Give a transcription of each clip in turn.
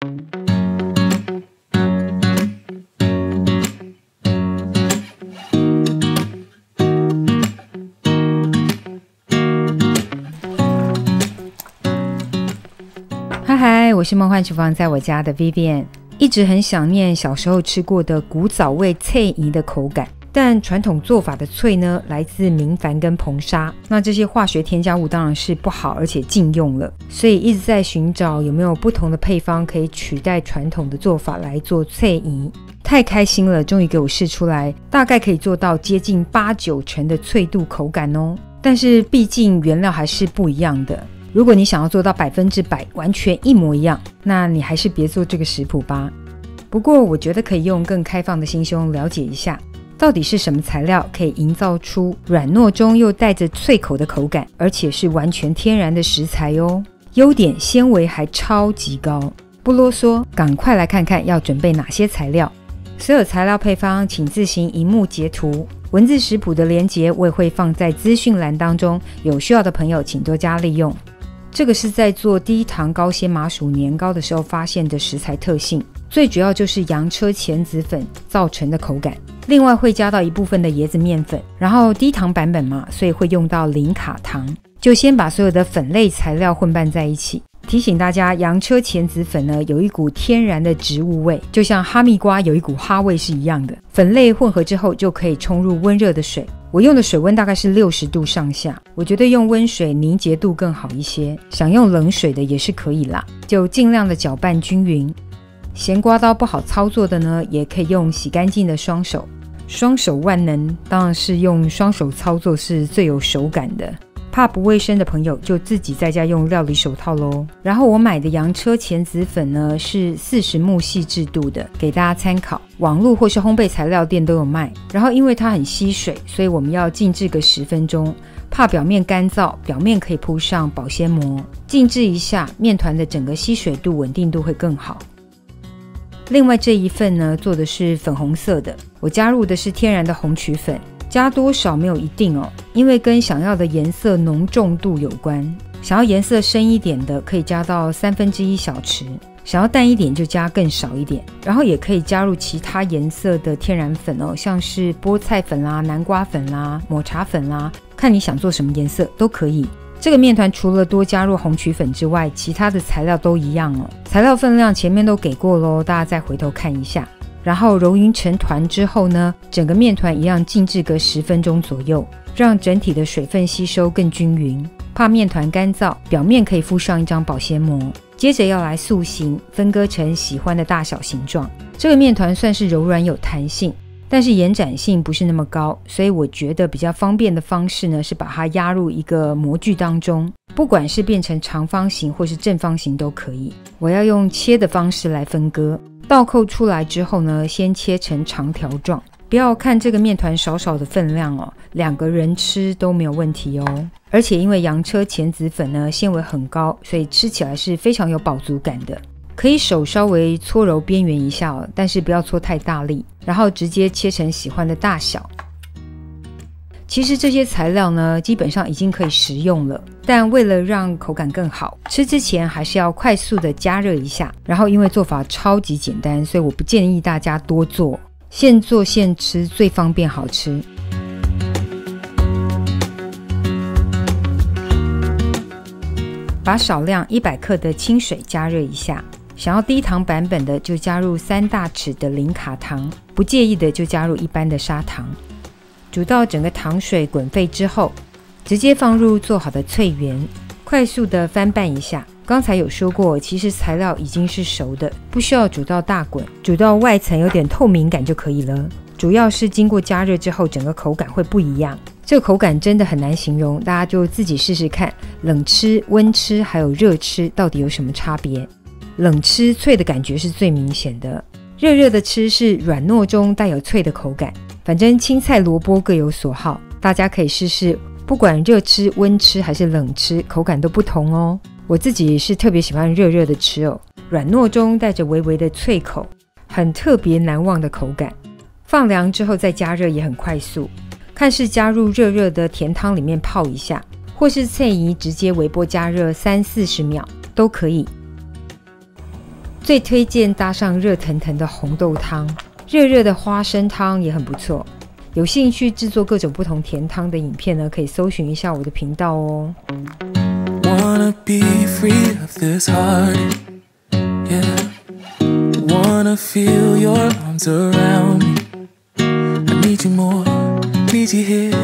嗨，我是梦幻厨房在我家的 Vivian， 一直很想念小时候吃过的古早味脆姨的口感，但传统做法的脆呢，来自明矾跟硼砂，那这些化学添加物当然是不好，而且禁用了，所以一直在寻找有没有不同的配方可以取代传统的做法来做脆姨。太开心了，终于给我试出来，大概可以做到接近8-9成的脆度口感哦。但是毕竟原料还是不一样的，如果你想要做到100%完全一模一样，那你还是别做这个食谱吧。不过我觉得可以用更开放的心胸了解一下，到底是什么材料可以营造出软糯中又带着脆口的口感，而且是完全天然的食材哦。优点纤维还超级高。不啰嗦，赶快来看看要准备哪些材料。所有材料配方请自行萤幕截图，文字食谱的连结我也会放在资讯栏当中，有需要的朋友请多加利用。这个是在做低糖高纤麻薯年糕的时候发现的食材特性，最主要就是洋车前子粉造成的口感，另外会加到一部分的椰子面粉，然后低糖版本嘛，所以会用到零卡糖。就先把所有的粉类材料混拌在一起。提醒大家，洋车前子粉呢有一股天然的植物味，就像哈密瓜有一股哈味是一样的。粉类混合之后就可以冲入温热的水，我用的水温大概是60度上下，我觉得用温水凝结度更好一些，想用冷水的也是可以啦，就尽量的搅拌均匀。咸瓜刀不好操作的呢，也可以用洗干净的双手，双手万能，当然是用双手操作是最有手感的。怕不卫生的朋友就自己在家用料理手套咯。然后我买的洋车前子粉呢是40目细制度的，给大家参考，网络或是烘焙材料店都有卖。然后因为它很吸水，所以我们要静置个10分钟，怕表面干燥，表面可以铺上保鲜膜，静置一下，面团的整个吸水度稳定度会更好。另外这一份呢做的是粉红色的，我加入的是天然的红曲粉，加多少没有一定哦，因为跟想要的颜色浓重度有关。想要颜色深一点的可以加到1/3小匙，想要淡一点就加更少一点。然后也可以加入其他颜色的天然粉哦，像是菠菜粉啦、南瓜粉啦、抹茶粉啦，看你想做什么颜色都可以。这个面团除了多加入红曲粉之外，其他的材料都一样哦。材料分量前面都给过咯，大家再回头看一下。然后揉匀成团之后呢，整个面团一样静置个10分钟左右，让整体的水分吸收更均匀。怕面团干燥，表面可以敷上一张保鲜膜。接着要来塑形，分割成喜欢的大小形状。这个面团算是柔软有弹性，但是延展性不是那么高，所以我觉得比较方便的方式呢，是把它压入一个模具当中，不管是变成长方形或是正方形都可以。我要用切的方式来分割，倒扣出来之后呢，先切成长条状。不要看这个面团少少的分量哦，2个人吃都没有问题哦。而且因为洋车前子粉呢纤维很高，所以吃起来是非常有饱足感的。可以手稍微搓揉边缘一下哦，但是不要搓太大力，然后直接切成喜欢的大小。其实这些材料呢基本上已经可以食用了，但为了让口感更好，吃之前还是要快速的加热一下。然后因为做法超级简单，所以我不建议大家多做，现做现吃最方便好吃。把少量100克的清水加热一下，想要低糖版本的就加入3大匙的零卡糖，不介意的就加入一般的砂糖。煮到整个糖水滚沸之后，直接放入做好的脆圆，快速的翻拌一下。刚才有说过，其实材料已经是熟的，不需要煮到大滚，煮到外层有点透明感就可以了。主要是经过加热之后，整个口感会不一样。这个口感真的很难形容，大家就自己试试看，冷吃、温吃还有热吃到底有什么差别。冷吃脆的感觉是最明显的，热热的吃是软糯中带有脆的口感。反正青菜萝卜各有所好，大家可以试试，不管热吃、温吃还是冷吃，口感都不同哦。我自己是特别喜欢热热的吃哦，软糯中带着微微的脆口，很特别难忘的口感。放凉之后再加热也很快速，看是加入热热的甜汤里面泡一下，或是脆姨直接微波加热30-40秒都可以。最推荐搭上热腾腾的红豆汤，热热的花生汤也很不错。有兴趣制作各种不同甜汤的影片呢，可以搜寻一下我的频道哦。Wanna be free of this heart, yeah. Wanna feel your arms around me. I need you more, need you here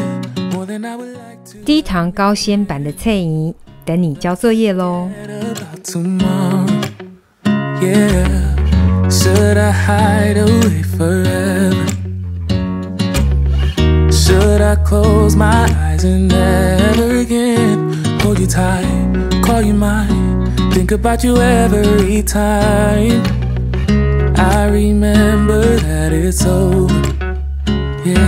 more than I would like to. 低糖高纤版的菜姨等你交作业咯。About tomorrow, yeah. Should I hide away forever? Should I close my eyes and never again hold you tight, call you mine, think about you every time? I remember that it's over, yeah.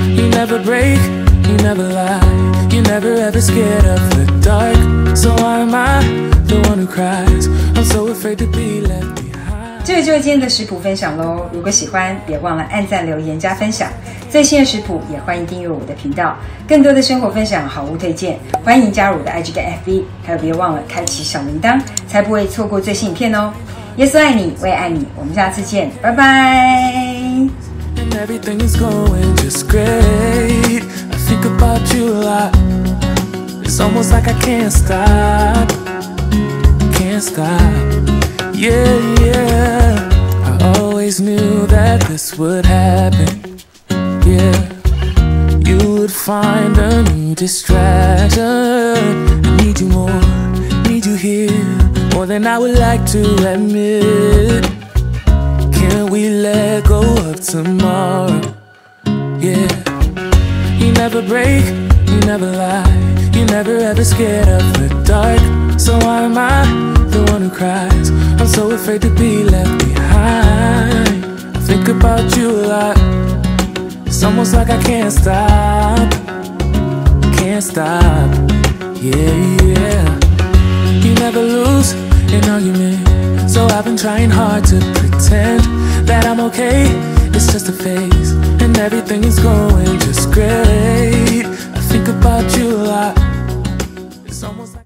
You never break, you never lie, you never ever scared of the dark. So why am I the one who cries? I'm so afraid to be left behind. 这个就是今天的食谱分享咯，如果喜欢别忘了按赞留言加分享。最新的食谱也欢迎订阅我的频道，更多的生活分享好物推荐，欢迎加入我的 IG 跟 FB， 还有别忘了开启小铃铛，才不会错过最新影片哦。耶稣爱你，我也爱你，我们下次见，拜拜。And everything is going just great. I think about you a lot. It's almost like I can't stop. Can't stop. Yeah, yeah. I always knew that this would happen. Yeah. You would find a new distraction. I need you more, need you here, more than I would like to admit. Can we let go of tomorrow? Yeah. You never break, you never lie, you never ever scared of the dark. So why am I the one who cries? I'm so afraid to be left behind. I think about you a lot. It's almost like I can't stop. Can't stop. Yeah, yeah. You never lose an argument, so I've been trying hard to pretend that I'm okay. It's just a phase, and everything is going just great. I think about you a lot. It's almost like